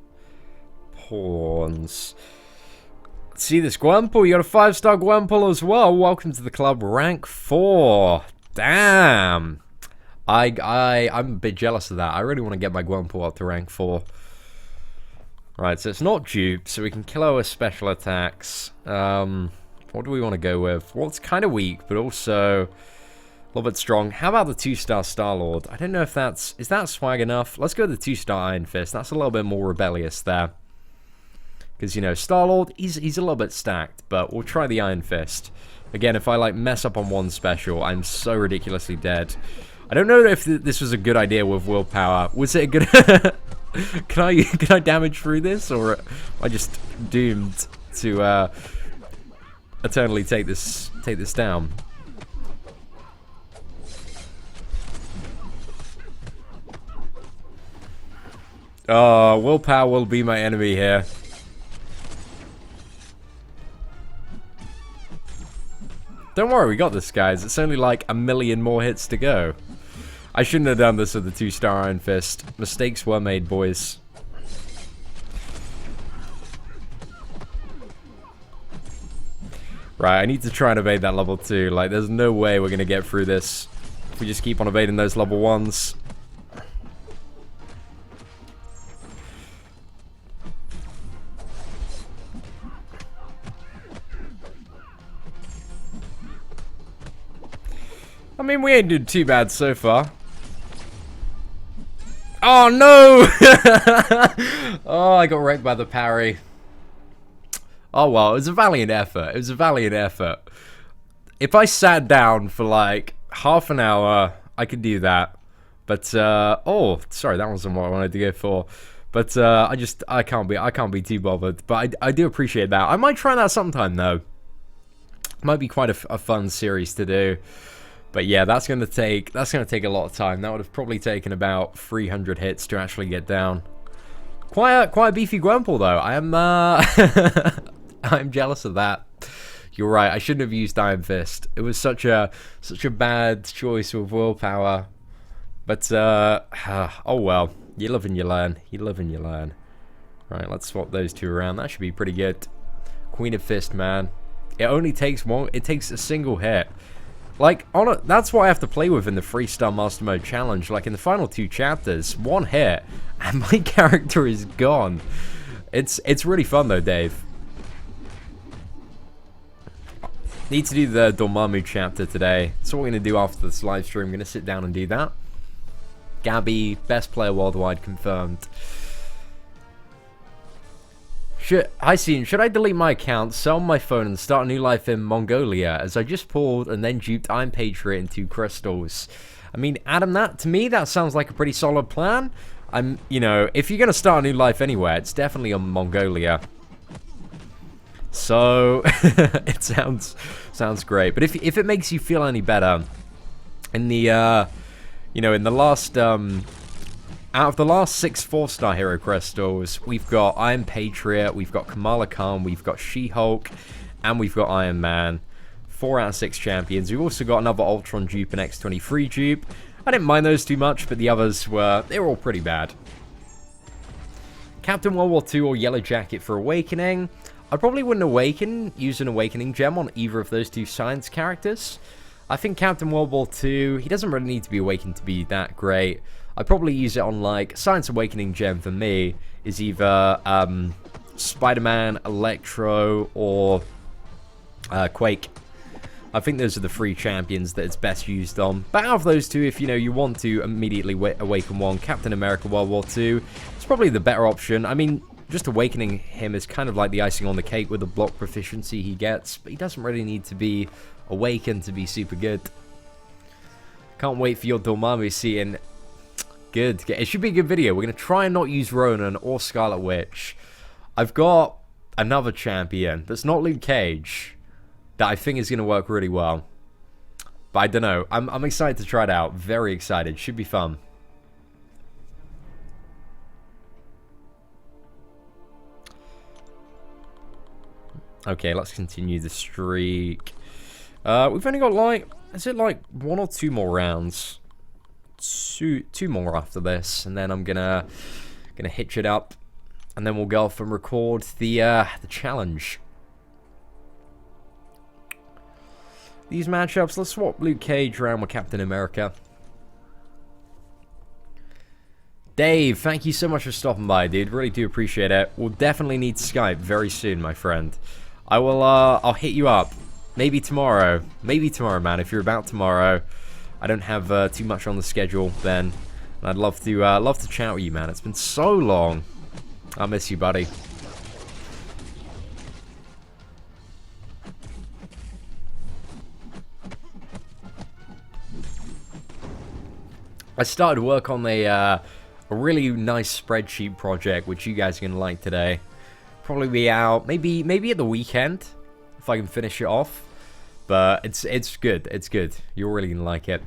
Pawns. See this Gwample? You got a 5-star Gwample as well. Welcome to the club. Rank 4. Damn. I'm a bit jealous of that. I really want to get my Gwample up to rank 4. Right, so it's not dupe, so we can kill our special attacks. What do we want to go with? Well, it's kind of weak, but also a little bit strong. How about the 2-star Star-Lord? I don't know if that's... Is that swag enough? Let's go with the 2-star Iron Fist. That's a little bit more rebellious there. Because, you know, Star-Lord, he's a little bit stacked, but we'll try the Iron Fist. Again, if I, like, mess up on one special, I'm so ridiculously dead. I don't know if this was a good idea with willpower. Was it a good... Can I damage through this, or am I just doomed to eternally take this down? Oh, willpower will be my enemy here. Don't worry, we got this, guys. It's only like 1,000,000 more hits to go. I shouldn't have done this with the 2-star Iron Fist. Mistakes were made, boys. Right, I need to try and evade that level 2. Like, there's no way we're going to get through this if we just keep on evading those level 1s. I mean, we ain't doing too bad so far. Oh, no! Oh, I got wrecked by the parry. Oh, well, it was a valiant effort. It was a valiant effort. If I sat down for, like, half an hour, I could do that. But, oh, sorry, that wasn't what I wanted to go for. But, I can't be too bothered. But I do appreciate that. I might try that sometime, though. Might be quite a fun series to do. But yeah, that's gonna take a lot of time. That would have probably taken about 300 hits to actually get down. Quite a beefy Gwample though. I am I'm jealous of that. You're right. I shouldn't have used Iron Fist. It was such a bad choice with willpower. But oh well. You live and you learn. You live and you learn. Right, let's swap those two around. That should be pretty good. Queen of Fist, man. It only takes one. It takes a single hit. Like, that's what I have to play with in the 3-star Master Mode Challenge. Like, in the final 2 chapters, one hit, and my character is gone. It's really fun, though, Dave. Need to do the Dormammu chapter today. That's what we're going to do after this live stream. I'm going to sit down and do that. Gabby, best player worldwide, confirmed. Hi, Seatin. Should I delete my account, sell my phone, and start a new life in Mongolia, as I just pulled and then duped Iron Patriot in 2 crystals? I mean, Adam, to me, that sounds like a pretty solid plan. You know, if you're going to start a new life anywhere, it's definitely on Mongolia. So, it sounds great. But if it makes you feel any better, in the, you know, in the last, out of the last 6 4-star hero crystals, we've got Iron Patriot, we've got Kamala Khan, we've got She-Hulk, and we've got Iron Man. 4 out of 6 champions. We've also got another Ultron dupe and X-23 dupe. I didn't mind those too much, but the others they were all pretty bad. Captain World War II or Yellow Jacket for Awakening. I probably wouldn't use an Awakening gem on either of those 2 science characters. I think Captain World War II, he doesn't really need to be awakened to be that great. I'd probably use it on, like, Science Awakening gem for me is either Spider-Man, Electro, or Quake. I think those are the 3 champions that it's best used on. But out of those 2, if, you know, you want to immediately awaken one, Captain America World War II, it's probably the better option. I mean, just awakening him is kind of like the icing on the cake with the block proficiency he gets, but he doesn't really need to be awakened to be super good. Can't wait for your Dormammu Seatin. Good. It should be a good video. We're going to try and not use Ronan or Scarlet Witch. I've got another champion that's not Luke Cage that I think is going to work really well. But I don't know. I'm excited to try it out. Very excited. Should be fun. Okay, let's continue the streak. We've only got like Is it like 1 or 2 more rounds? Two more after this, and then I'm gonna hitch it up, and then we'll go off and record the challenge. These matchups, let's swap Luke Cage around with Captain America. Dave, thank you so much for stopping by, dude. Really do appreciate it. We'll definitely need Skype very soon, my friend. I'll hit you up. Maybe tomorrow. Maybe tomorrow, man. If you're about tomorrow, I don't have too much on the schedule then. And I'd love to chat with you, man. It's been so long. I'll miss you, buddy. I started work on a really nice spreadsheet project, which you guys are gonna like today. Probably be out maybe at the weekend if I can finish it off. But it's good. It's good. You're really gonna like it.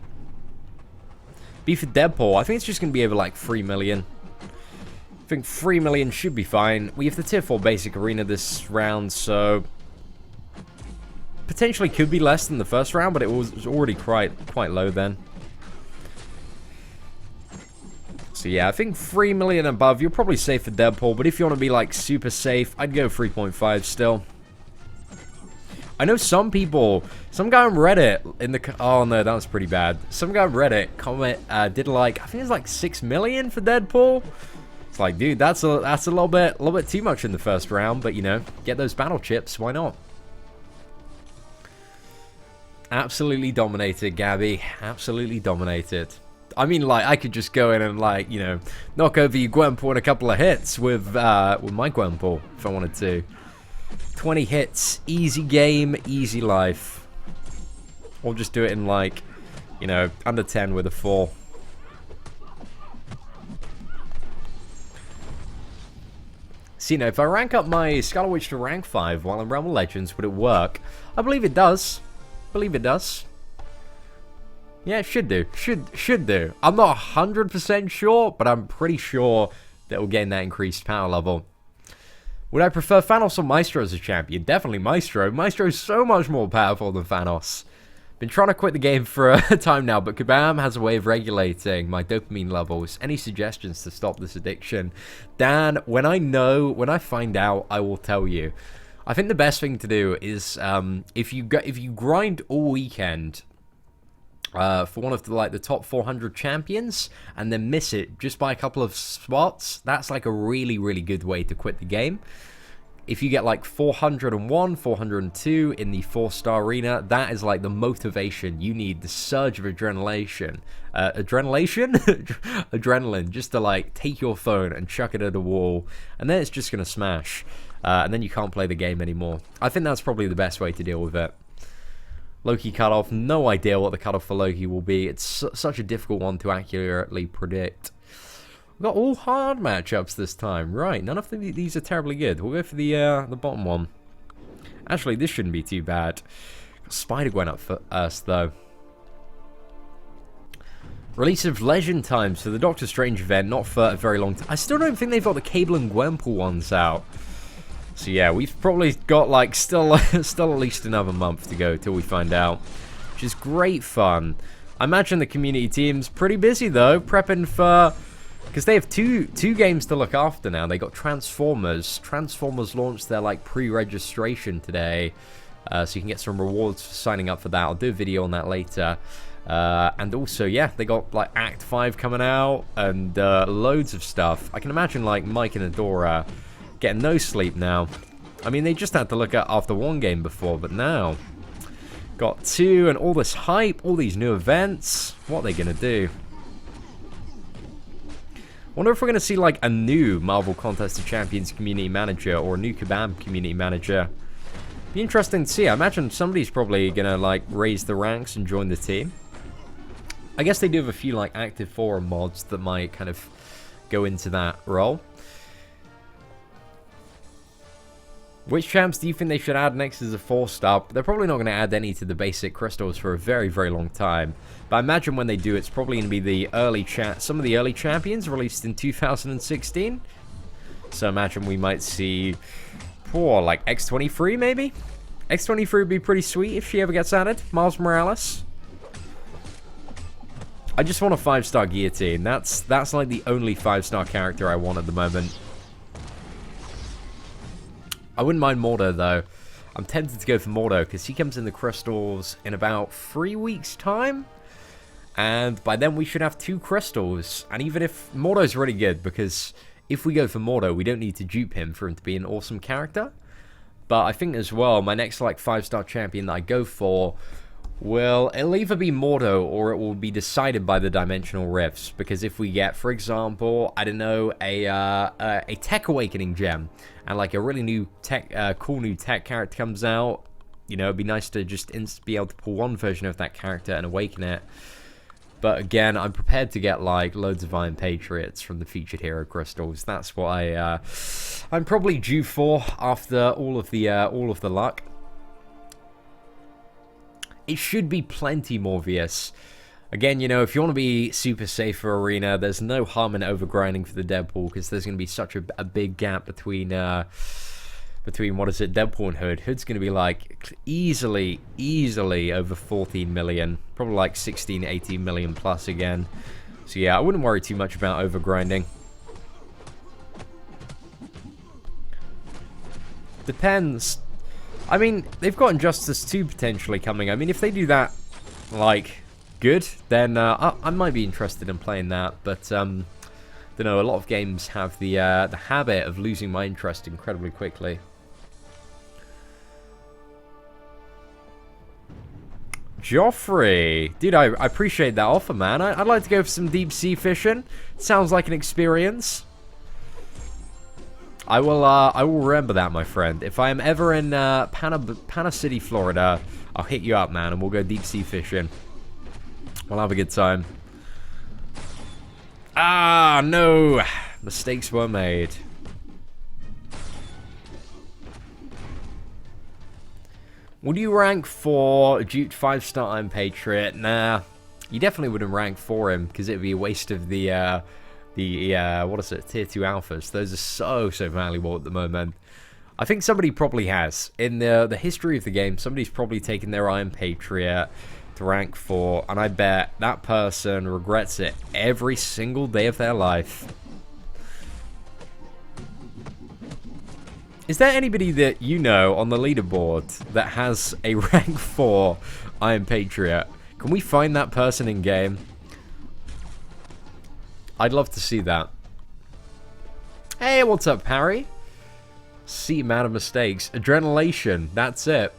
B for Deadpool. I think it's just gonna be over like 3 million. I think 3 million should be fine. We have the tier 4 basic arena this round, so potentially could be less than the first round, but it was already quite low then. So yeah, I think 3 million above, you're probably safe for Deadpool, but if you want to be like super safe, I'd go 3.5 still. I know some guy on Reddit in the, oh no, that was pretty bad. Some guy on Reddit did like, I think it's like 6 million for Deadpool. It's like, dude, that's a little bit too much in the first round, but you know, get those battle chips, why not? Absolutely dominated, Gabby. Absolutely dominated. I mean, like, I could just go in and, like, you know, knock over your Gwenpool in a couple of hits with my Gwenpool, if I wanted to. 20 hits, easy game, easy life. Or just do it in, like, you know, under 10 with a 4. So, you know, if I rank up my Scarlet Witch to rank 5 while in Realm of Legends, would it work? I believe it does. Believe it does. Yeah, it should do. Should do. I'm not 100% sure, but I'm pretty sure that we'll gain that increased power level. Would I prefer Thanos or Maestro as a champion? Definitely Maestro. Maestro's so much more powerful than Thanos. Been trying to quit the game for a time now, but Kabam has a way of regulating my dopamine levels. Any suggestions to stop this addiction? Dan, when I find out, I will tell you. I think the best thing to do is if you grind all weekend for one of the top 400 champions and then miss it just by a couple of spots, that's like a really, really good way to quit the game. If you get like 401, 402 in the 4-star arena, that is like the motivation you need, the surge of adrenaline, adrenaline, just to like take your phone and chuck it at a wall, and then it's just gonna smash, and then you can't play the game anymore. I think that's probably the best way to deal with it. Loki cutoff, no idea what the cutoff for Loki will be. It's such a difficult one to accurately predict. We've got all hard matchups this time. Right, none of these are terribly good. We'll go for the bottom one. Actually, this shouldn't be too bad. Got Spider-Gwen up for us, though. Release of Legend times for the Doctor Strange event, not for a very long time. I still don't think they've got the Cable and Gwenpool ones out. So yeah, we've probably got like still at least another month to go till we find out, which is great fun. I imagine the community team's pretty busy though, prepping for, because they have two games to look after now. They got Transformers. Transformers launched their like pre-registration today, so you can get some rewards for signing up for that. I'll do a video on that later. And also, yeah, they got like Act 5 coming out and loads of stuff. I can imagine like Mike and Adora getting no sleep now. I mean, they just had to look at after one game before, but now got 2 and all this hype, all these new events. What are they gonna do? Wonder if we're gonna see like a new Marvel Contest of Champions community manager or a new Kabam community manager. Be interesting to see. I imagine somebody's probably gonna like raise the ranks and join the team. I guess they do have a few like active forum mods that might kind of go into that role. Which champs do you think they should add next as a 4-star? They're probably not going to add any to the basic crystals for a very, very long time. But I imagine when they do, it's probably going to be the early some of the early champions released in 2016. So imagine we might see, like X23 maybe? X23 would be pretty sweet if she ever gets added. Miles Morales. I just want a 5-star Guillotine. That's like the only 5-star character I want at the moment. I wouldn't mind Mordo, though. I'm tempted to go for Mordo, because he comes in the crystals in about 3 weeks' time. And by then, we should have 2 crystals. And even if... Mordo's really good, because if we go for Mordo, we don't need to dupe him for him to be an awesome character. But I think as well, my next, like, 5-star champion that I go for... Well, it'll either be Mordo or it will be decided by the dimensional rifts. Because if we get, for example, I don't know, a Tech Awakening gem and like a really new tech, cool new tech character comes out, you know, it'd be nice to just be able to pull one version of that character and awaken it. But again, I'm prepared to get like loads of Iron Patriots from the featured hero crystals. That's what I'm probably due for after all of the luck. It should be plenty more VS. Again, you know, if you want to be super safe for Arena, there's no harm in overgrinding for the Deadpool, because there's going to be such a big gap between, what is it, Deadpool and Hood. Hood's going to be, like, easily over 14 million. Probably, like, 16, 18 million plus again. So, yeah, I wouldn't worry too much about overgrinding. Depends. I mean, they've got Injustice 2 potentially coming. I mean, if they do that, like, good, then I might be interested in playing that. But, don't know, a lot of games have the habit of losing my interest incredibly quickly. Joffrey! Dude, I appreciate that offer, man. I'd like to go for some deep sea fishing. Sounds like an experience. I will remember that, my friend. If I am ever in Pana City, Florida, I'll hit you up, man, and we'll go deep sea fishing. We'll have a good time. Ah, no! Mistakes were made. Would you rank for Duke 5-star Iron Patriot? Nah, you definitely wouldn't rank for him, because it would be a waste of the what is it, tier 2 alphas. Those are so valuable at the moment. I think somebody probably has. In the history of the game, somebody's probably taken their Iron Patriot to rank 4, and I bet that person regrets it every single day of their life. Is there anybody that you know on the leaderboard that has a rank 4 Iron Patriot? Can we find that person in game? I'd love to see that. Hey, what's up, Harry? See, man of mistakes. Adrenalation. That's it.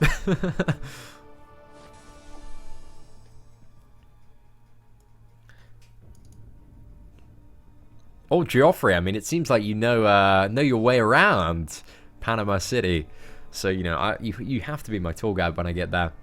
Oh, Joffrey. I mean, it seems like you know your way around Panama City. So, you know, you have to be my tour guide when I get there.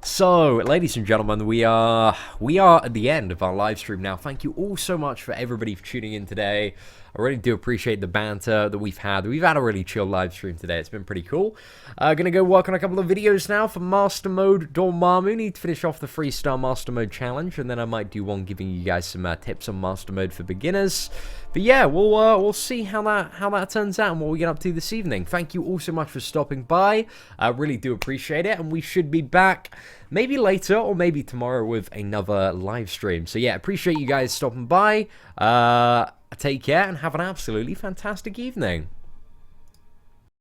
So, ladies and gentlemen, we are at the end of our live stream now. Thank you all so much for everybody for tuning in today. I really do appreciate the banter that we've had. We've had a really chill live stream today. It's been pretty cool. Gonna go work on a couple of videos now for Master Mode Dormammu. Need to finish off the 3-star Master Mode challenge, and then I might do one giving you guys some tips on Master Mode for beginners. But yeah, we'll see how that turns out and what we get up to this evening. Thank you all so much for stopping by. I really do appreciate it, and we should be back maybe later or maybe tomorrow with another live stream. So yeah, appreciate you guys stopping by. Take care and have an absolutely fantastic evening.